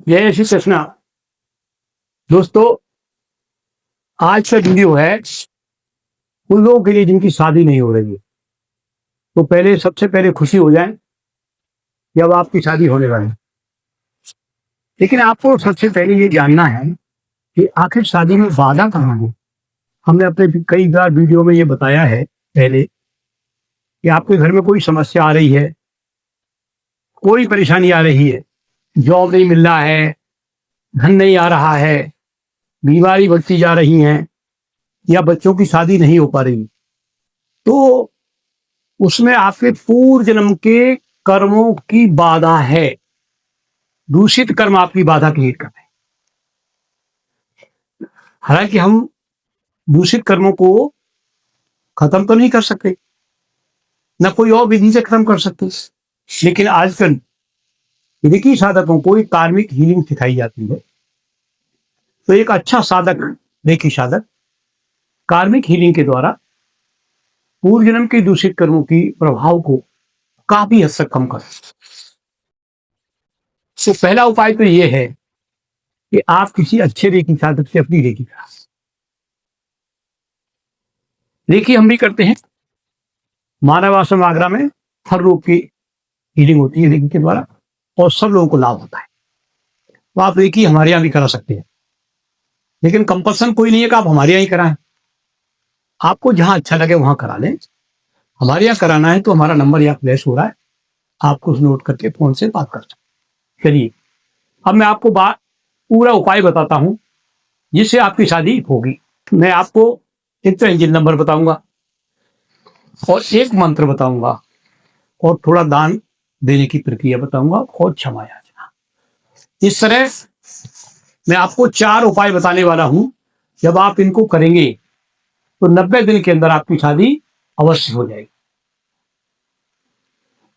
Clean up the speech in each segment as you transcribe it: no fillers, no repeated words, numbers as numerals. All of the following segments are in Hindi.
जय श्री कृष्णा। दोस्तों, आज का वीडियो है उन लोगों के लिए जिनकी शादी नहीं हो रही है। तो पहले सबसे पहले खुशी हो जाए कि अब आपकी शादी होने वाली है। लेकिन आपको सबसे पहले ये जानना है कि आखिर शादी में वादा कहाँ है। हमने अपने कई बार वीडियो में ये बताया है पहले कि आपके घर में कोई समस्या आ रही है, कोई परेशानी आ रही है, जॉब नहीं मिल रहा है, धन नहीं आ रहा है, बीमारी बढ़ती जा रही है, या बच्चों की शादी नहीं हो पा रही, तो उसमें आपके पूर्व जन्म के कर्मों की बाधा है। दूषित कर्म आपकी बाधा क्रिएट कर रहे हैं। हालांकि हम दूषित कर्मों को खत्म तो नहीं कर सकते, न कोई और विधि से खत्म कर सकते, लेकिन आजकल विधि साधकों को एक कार्मिक हीलिंग सिखाई जाती है। तो एक अच्छा साधक, रेकी साधक, कार्मिक हीलिंग के द्वारा पूर्व जन्म के दूषित कर्मों की प्रभाव को काफी हद तक कम कर सकते। तो पहला उपाय तो यह है कि आप किसी अच्छे रेकी साधक से अपनी रेकी करा। रेकी हम भी करते हैं। मानव आश्रम आगरा में हर रोग की हीलिंग होती है रेकी के द्वारा, और सब लोगों को लाभ होता है। तो आप रेकी हमारे यहाँ भी करा सकते हैं, लेकिन कंपल्सन कोई नहीं है कि आप हमारे यहाँ ही कराएं। आपको जहां अच्छा लगे वहां करा लें। हमारे यहाँ कराना है तो हमारा नंबर यहाँ फ्लैश हो रहा है, आपको उस नोट करके फोन से बात कर सकते। चलिए, अब मैं आपको पूरा उपाय बताता हूं जिससे आपकी शादी होगी। मैं आपको एक तो एंजल नंबर बताऊंगा और एक मंत्र बताऊंगा और थोड़ा दान देने की प्रक्रिया बताऊंगा और क्षमा याचना। इस तरह मैं आपको 4 उपाय बताने वाला हूं। जब आप इनको करेंगे तो 90 दिन के अंदर आपकी शादी अवश्य हो जाएगी।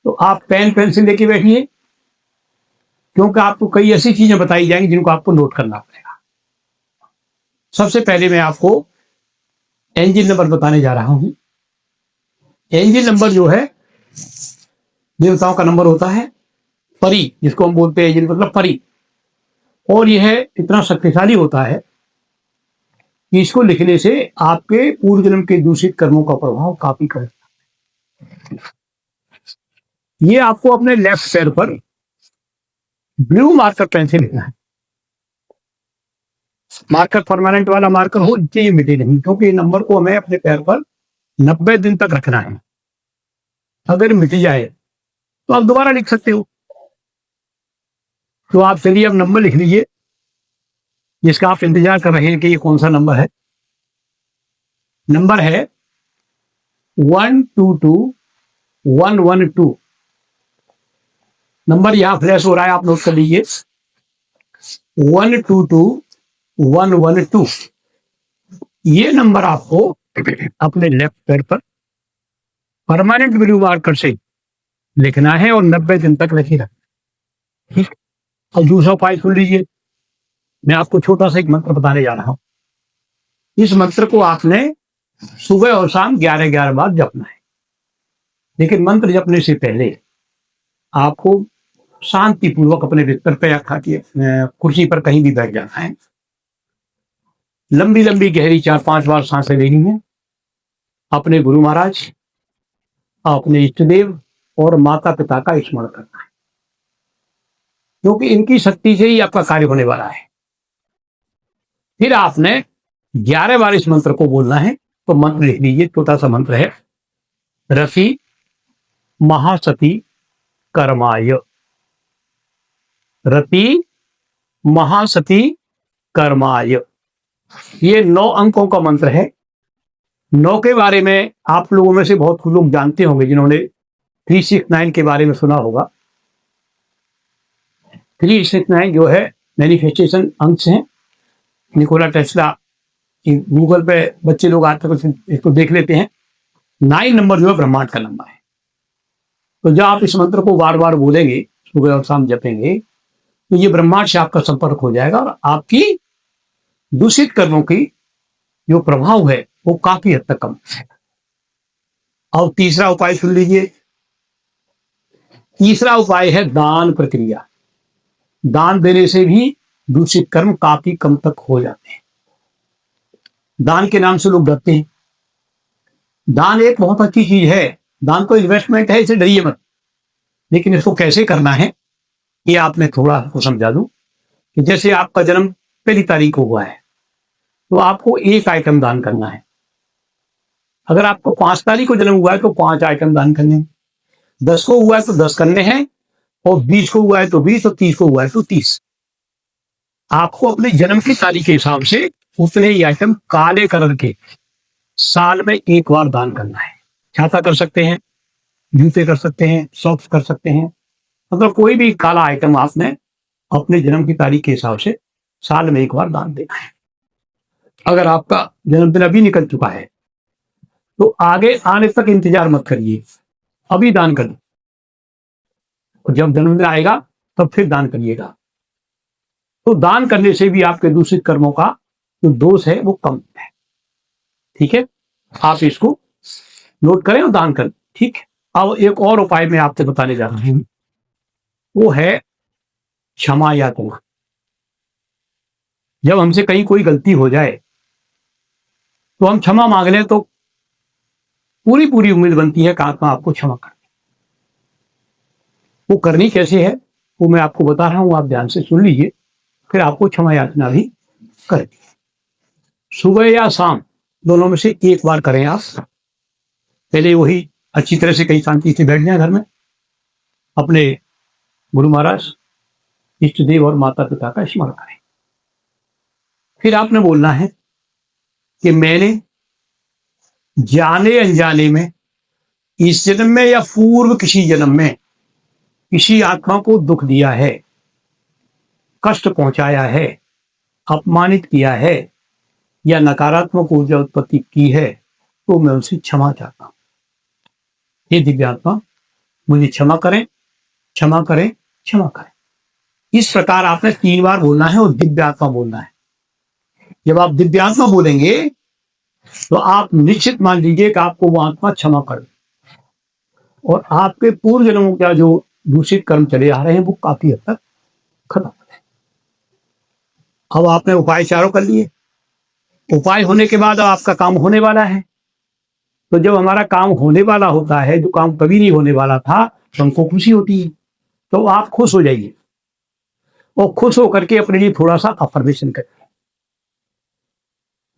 तो आप पेन पेंसिल लेके बैठिए, क्योंकि आपको कई ऐसी चीजें बताई जाएंगी जिनको आपको नोट करना पड़ेगा। सबसे पहले मैं आपको एंजल नंबर बताने जा रहा हूं। एंजल नंबर जो है देवताओं का नंबर होता है, परी जिसको हम बोलते हैं, एंजल मतलब परी। और यह इतना शक्तिशाली होता है कि इसको लिखने से आपके पूर्व जन्म के दूषित कर्मों का प्रभाव काफी कम। ये आपको अपने लेफ्ट पैर पर ब्लू मार्कर पेन से लिखना है। मार्कर परमानेंट वाला मार्कर हो, ये मिटे नहीं, क्योंकि नंबर को हमें अपने पैर पर 90 दिन तक रखना है। अगर मिट जाए तो आप दोबारा लिख सकते हो। तो आप चलिए अब नंबर लिख लीजिए जिसका आप इंतजार कर रहे हैं कि ये कौन सा नंबर है। नंबर है 122112। नंबर यहां फ्लैश हो रहा है, आप नोट कर लीजिए 122112। ये नंबर आपको अपने लेफ्ट पैर पर परमानेंट ब्लू मार्कर से लिखना है और 90 दिन तक लिखे रखना। ठीक। अब दूसरा उपाय सुन लीजिए। मैं आपको छोटा सा एक मंत्र बताने जा रहा हूं। इस मंत्र को आपने सुबह और शाम 11-11 बार जपना है। लेकिन मंत्र जपने से पहले आपको शांतिपूर्वक अपने बिस्तर पे या खाती कुर्सी पर कहीं भी बैठ जाना है। लंबी लंबी गहरी 4-5 बार सांसें लेनी है। अपने गुरु महाराज, अपने इष्ट देव और माता पिता का स्मरण करना है, क्योंकि इनकी शक्ति से ही आपका कार्य होने वाला है। फिर आपने 11 बार इस मंत्र को बोलना है। तो मंत्र लिख लीजिए, छोटा सा मंत्र है, रफी महासती कर्माय। रति महासती कर्माय, ये 9 अंकों का मंत्र है। 9 के बारे में आप लोगों में से बहुत लोग जानते होंगे, जिन्होंने 369 के बारे में सुना होगा। 369 जो है मैनिफेस्टेशन अंक्स हैं। निकोला टेस्ला, गूगल पे बच्चे लोग आज तक इसको देख लेते हैं। 9 नंबर जो है ब्रह्मांड का नंबर है। तो जब आप इस मंत्र को बार बार बोलेंगे, सुबह और शाम जपेंगे, तो ये ब्रह्मांड से आपका संपर्क हो जाएगा और आपकी दूषित कर्मों की जो प्रभाव है वो काफी हद तक कम है। और तीसरा उपाय सुन लीजिए। तीसरा उपाय है दान प्रक्रिया। दान देने से भी दूषित कर्म काफी कम तक हो जाते हैं। दान के नाम से लोग डरते हैं। दान एक बहुत अच्छी चीज है, दान तो इन्वेस्टमेंट है, इसे डरिए मत। लेकिन इसको कैसे करना है ये आप मैं थोड़ा आपको समझा दूं कि जैसे आपका जन्म पहली तारीख को हुआ है तो आपको एक आइटम दान करना है। अगर आपको 5 तारीख को जन्म हुआ है तो 5 आइटम दान करने हैं, 10 को हुआ है तो 10 करने हैं, और 20 को हुआ है तो 20, और 30 को हुआ है तो 30। आपको अपने जन्म की तारीख के हिसाब से उतने ही आइटम काले कलर के साल में एक बार दान करना है। छाता कर सकते हैं, जूते कर सकते हैं, सॉक्स कर सकते हैं, मतलब कोई भी काला आइटम आपने अपने जन्म की तारीख के हिसाब से साल में एक बार दान देना है। अगर आपका जन्मदिन अभी निकल चुका है तो आगे आने तक इंतजार मत करिए, अभी दान कर दो, और जब जन्मदिन आएगा तब फिर दान करिएगा। तो दान करने से भी आपके दूषित कर्मों का जो दोष है वो कम है। ठीक है, आप इसको नोट करें और दान करें। ठीक है, अब एक और उपाय मैं आपसे बताने जा रहा हूं, वो है क्षमा याचना। जब हमसे कहीं कोई गलती हो जाए तो हम क्षमा मांग लें तो पूरी पूरी उम्मीद बनती है कि आत्मा आपको क्षमा कर। वो करनी कैसे है वो मैं आपको बता रहा हूं, आप ध्यान से सुन लीजिए, फिर आपको क्षमा याचना भी करें। सुबह या शाम दोनों में से एक बार करें आप। पहले वही अच्छी तरह से कहीं शांति से बैठ जाए घर में, अपने गुरु महाराज, इष्ट देव और माता पिता का स्मरण करें। फिर आपने बोलना है कि मैंने जाने अनजाने में इस जन्म में या पूर्व किसी जन्म में किसी आत्मा को दुख दिया है, कष्ट पहुंचाया है, अपमानित किया है या नकारात्मक ऊर्जा उत्पत्ति की है, तो मैं उनसे क्षमा चाहता हूं। हे दिव्यात्मा, मुझे क्षमा करें, क्षमा करें, क्षमा करें। इस प्रकार आपने 3 बार बोलना है और दिव्यात्मा बोलना है। जब आप दिव्यात्मा बोलेंगे तो आप निश्चित मान लीजिए कि आपको वो आत्मा क्षमा कर दे, और आपके पूर्व जन्मों का जो दूषित कर्म चले आ रहे हैं वो काफी हद तक खत्म हो जाए। अब आपने उपाय चारों कर लिए, उपाय होने के बाद आपका काम होने वाला है। तो जब हमारा काम होने वाला होता है, जो काम कभी नहीं होने वाला था, तो हमको खुशी होती है। तो आप खुश हो जाइए और खुश होकर के अपने लिए थोड़ा सा अफर्मेशन करिए।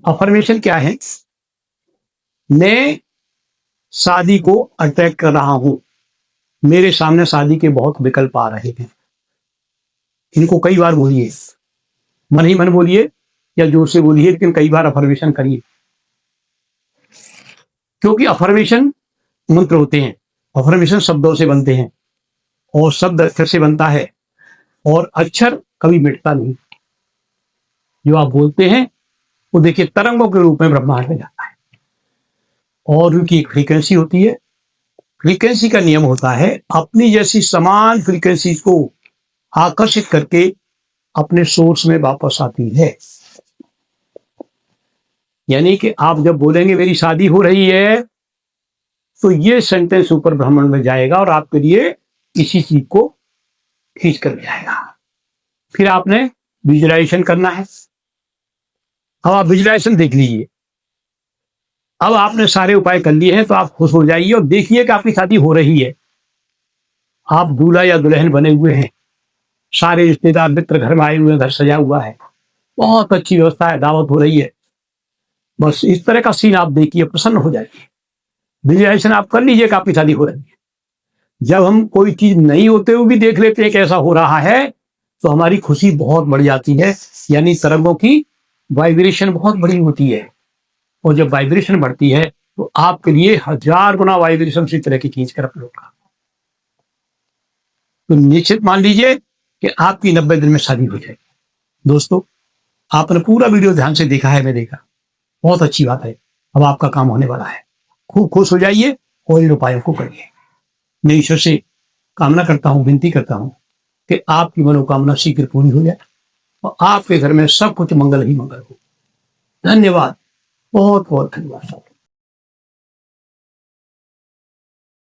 अफर्मेशन क्या है? मैं शादी को अट्रैक्ट कर रहा हूं, मेरे सामने शादी के बहुत विकल्प आ रहे हैं। इनको कई बार बोलिए, मन ही मन बोलिए या जोर से बोलिए, लेकिन कई बार अफर्मेशन करिए, क्योंकि अफर्मेशन मंत्र होते हैं। अफर्मेशन शब्दों से बनते हैं और शब्द अक्षर से बनता है, और अक्षर कभी मिटता नहीं। जो आप बोलते हैं वो देखिए तरंगों के रूप में ब्रह्मांड में जाता है, और उनकी एक फ्रीक्वेंसी होती है। फ्रीक्वेंसी का नियम होता है अपनी जैसी समान फ्रीक्वेंसी को आकर्षित करके अपने सोर्स में वापस आती है। यानी कि आप जब बोलेंगे मेरी शादी हो रही है, तो ये सेंटेंस ऊपर ब्रह्मांड में जाएगा और आपके लिए इसी चीज को खींच कर जाएगा। फिर आपने विजुअलाइजेशन करना है। अब आप विजुअलाइजेशन देख लीजिए। अब आपने सारे उपाय कर लिए हैं तो आप खुश हो जाइए और देखिए कि आपकी शादी हो रही है। आप दूल्हा या दुल्हन बने हुए हैं, सारे रिश्तेदार मित्र घर में आए हुए हैं, घर सजा हुआ है, बहुत अच्छी व्यवस्था है, दावत हो रही है। बस इस तरह का सीन आप देखिए, प्रसन्न हो जाइए। विजुअलाइजेशन आप कर लीजिए कि आपकी शादी हो रही है। जब हम कोई चीज नहीं होते हुए भी देख लेते हैं कि ऐसा हो रहा है, तो हमारी खुशी बहुत बढ़ जाती है। यानी तरंगों की वाइब्रेशन बहुत बड़ी होती है, और जब वाइब्रेशन बढ़ती है तो आपके लिए 1000 गुना वाइब्रेशन इस तरह की खींच कर अपलोड का। तो निश्चित मान लीजिए कि आपकी 90 दिन में शादी हो जाएगी। दोस्तों, आपने पूरा वीडियो ध्यान से देखा है, मैं देखा, बहुत अच्छी बात है। अब आपका काम होने वाला है, खूब खुश हो जाइए और इन उपायों को करिए। मैं ईश्वर से कामना करता हूं, विनती करता हूं कि आपकी मनोकामना शीघ्र पूरी हो जाए और आपके घर में सब कुछ मंगल ही मंगल हो। धन्यवाद, बहुत बहुत धन्यवाद।